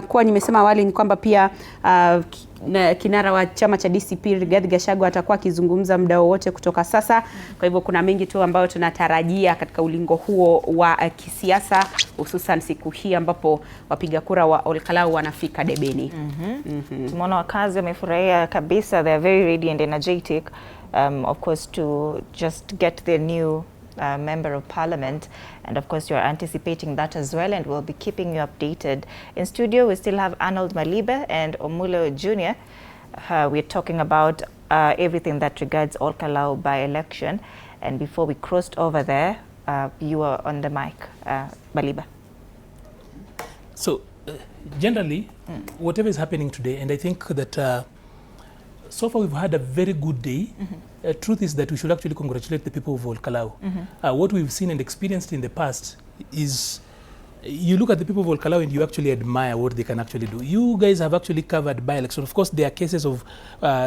Kuwa nimesema awali ni kwamba pia kinara wa chama cha DCP Rigathi Gachagua atakuwa akizungumza muda wowote kutoka sasa. Kwa hivyo kuna mengi tu ambayo tunatarajia katika ulingo huo wa kisiasa, hususan siku hii ambapo wapiga kura wa Olkalau wanafika debeni. Tumeona wakazi wamefurahia kabisa, they are very ready and energetic, of course, to just get their new member of parliament, and of course you are anticipating that as well, and we'll be keeping you updated. In studio we still have Arnold Maliba and Omulo Jr. We're talking about everything that regards Olkalau by-election, and before we crossed over there, you were on the mic, Maliba. So generally whatever is happening today, and I think that so far we've had a very good day. Truth is that we should actually congratulate the people of Olkalau. What we've seen and experienced in the past is, you look at the people of Olkalau and you actually admire what they can actually do. You guys have actually covered by-election. Of course, there are cases of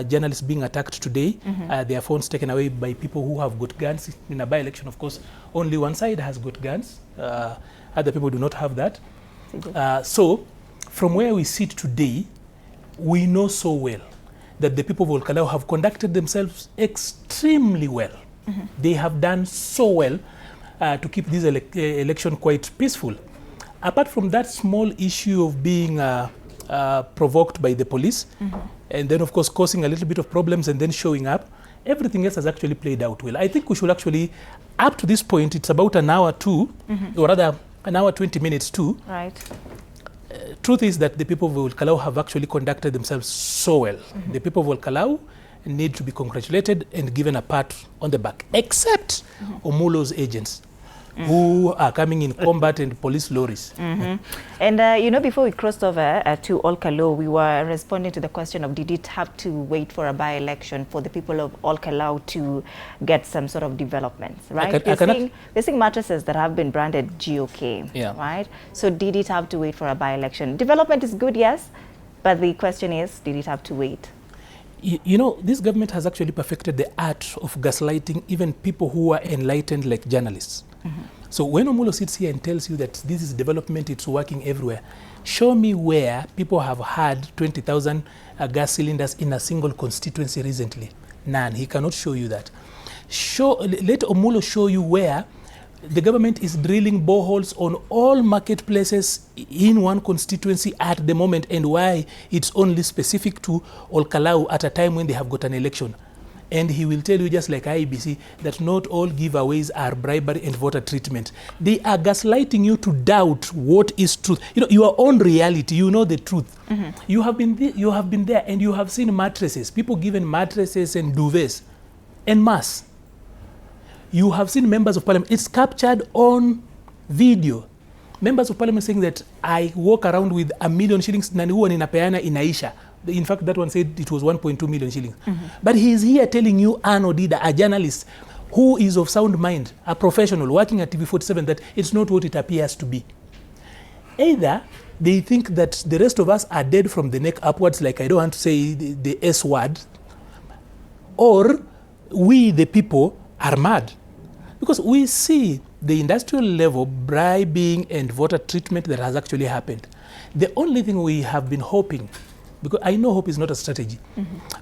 journalists being attacked today, their phones taken away by people who have got guns. In a by-election, of course, only one side has got guns. Other people do not have that. So, from where we sit today, we know so well that the people of Olkalau have conducted themselves extremely well. They have done so well to keep this election quite peaceful. Apart from that small issue of being provoked by the police, and then of course causing a little bit of problems and then showing up, everything else has actually played out well. I think we should actually, up to this point, it's about an hour too, or rather an hour 20 minutes too. Right. Truth is that the people of Olkalau have actually conducted themselves so well. The people of Olkalau need to be congratulated and given a pat on the back, except Omulo's agents, who are coming in combat and police lorries. And you know, before we crossed over to Olkalau, we were responding to the question of, did it have to wait for a by-election for the people of Olkalau to get some sort of developments, right? They're seeing mattresses that have been branded GOK, right? So did it have to wait for a by-election? Development is good, yes, but the question is, did it have to wait? You know, this government has actually perfected the art of gaslighting even people who are enlightened like journalists. So when Omulo sits here and tells you that this is development, it's working everywhere, show me where people have had 20,000 gas cylinders in a single constituency recently. None. He cannot show you that. Let Omulo show you where the government is drilling boreholes on all marketplaces in one constituency at the moment, and why it's only specific to Olkalau at a time when they have got an election. And he will tell you, just like IEBC, that not all giveaways are bribery and voter treatment. They are gaslighting you to doubt what is truth. You know, your own reality, you know the truth. You have been there and you have seen mattresses, people given mattresses and duvets en masse. You have seen members of parliament. It's captured on video. Members of parliament saying that I walk around with 1 million shillings, na huwa ninapeana inaisha. In fact, that one said it was 1.2 million shillings. But he is here telling you, Arno Dida, a journalist who is of sound mind, a professional working at TV47, that it's not what it appears to be. Either they think that the rest of us are dead from the neck upwards, like I don't want to say the S word, or we, the people, are mad. Because we see the industrial level bribing and voter treatment that has actually happened. The only thing we have been hoping, because I know hope is not a strategy,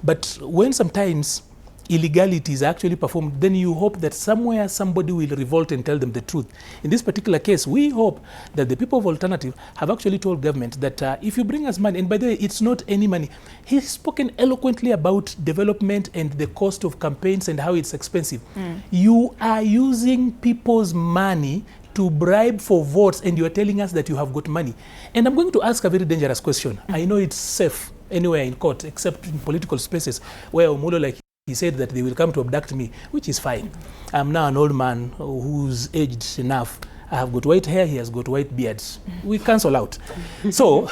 but when sometimes illegality is actually performed, then you hope that somewhere somebody will revolt and tell them the truth. In this particular case, we hope that the people of Alternative have actually told government that if you bring us money, and by the way, it's not any money. He's spoken eloquently about development and the cost of campaigns and how it's expensive. You are using people's money to bribe for votes, and you are telling us that you have got money. And I'm going to ask a very dangerous question. I know it's safe anywhere in court, except in political spaces, where Omulo, like he said, that they will come to abduct me, which is fine. I'm now an old man who's aged enough. I have got white hair, he has got white beards. We cancel out. So,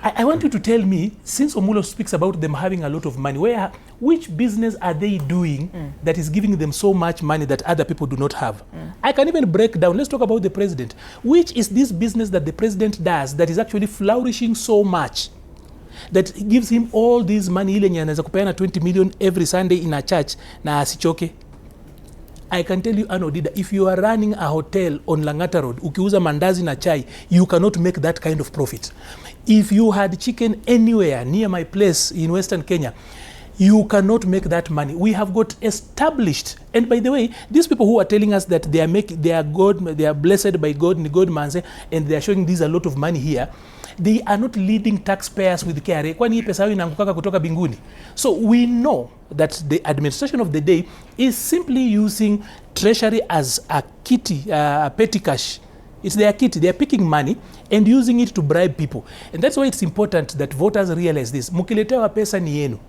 I want you to tell me, since Omulo speaks about them having a lot of money, which business are they doing that is giving them so much money that other people do not have? I can even break down. Let's talk about the president. Which is this business that the president does that is actually flourishing so much, that gives him all this money? Ile anaweza kupeana 20 million every Sunday in a church na asichoke. I can tell you, Anodida, if you are running a hotel on Langata Road, ukiuza mandazi na chai, you cannot make that kind of profit. If you had chicken anywhere near my place in Western Kenya, you cannot make that money. We have got established, and by the way, these people who are telling us that they are blessed by God, and God manze, and they are showing this a lot of money here, they are not leading taxpayers with KRA. Kwani hii pesa inaanguka kutoka binguni. So we know that the administration of the day is simply using treasury as a kitty, petty cash. It's their kitty. They are picking money and using it to bribe people. And that's why it's important that voters realize this. Mukiletewa pesa ni yenu.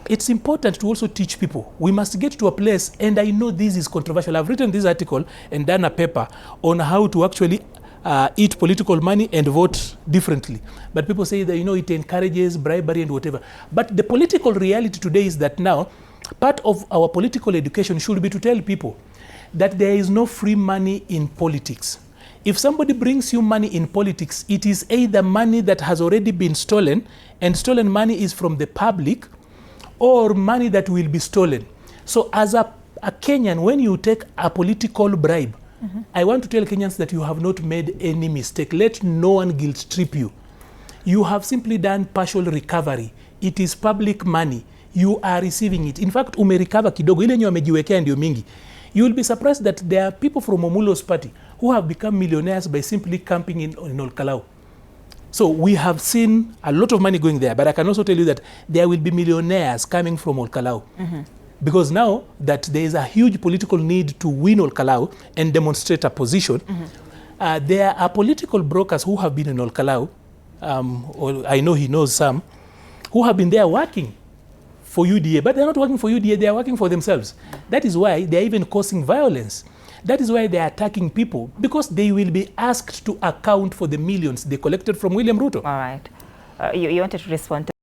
It's important to also teach people. We must get to a place, and I know this is controversial. I've written this article and done a paper on how to actually eat political money and vote differently. But people say that, it encourages bribery and whatever. But the political reality today is that now, part of our political education should be to tell people that there is no free money in politics. If somebody brings you money in politics, it is either money that has already been stolen, and stolen money is from the public, or money that will be stolen. So as a Kenyan, when you take a political bribe, I want to tell Kenyans that you have not made any mistake. Let no one guilt trip you. You have simply done partial recovery. It is public money. You are receiving it. In fact, umerecover kidogo, ile nyo wamejiwekea ndio mingi. You will be surprised that there are people from Omulo's party who have become millionaires by simply camping in Olkalau. So we have seen a lot of money going there, but I can also tell you that there will be millionaires coming from Olkalau. Because now that there is a huge political need to win Olkalau and demonstrate a position, there are political brokers who have been in Olkalau, or I know he knows some, who have been there working for UDA, but they're not working for UDA, they are working for themselves. That is why they're even causing violence. That is why they are attacking people, because they will be asked to account for the millions they collected from William Ruto. All right. You wanted to respond to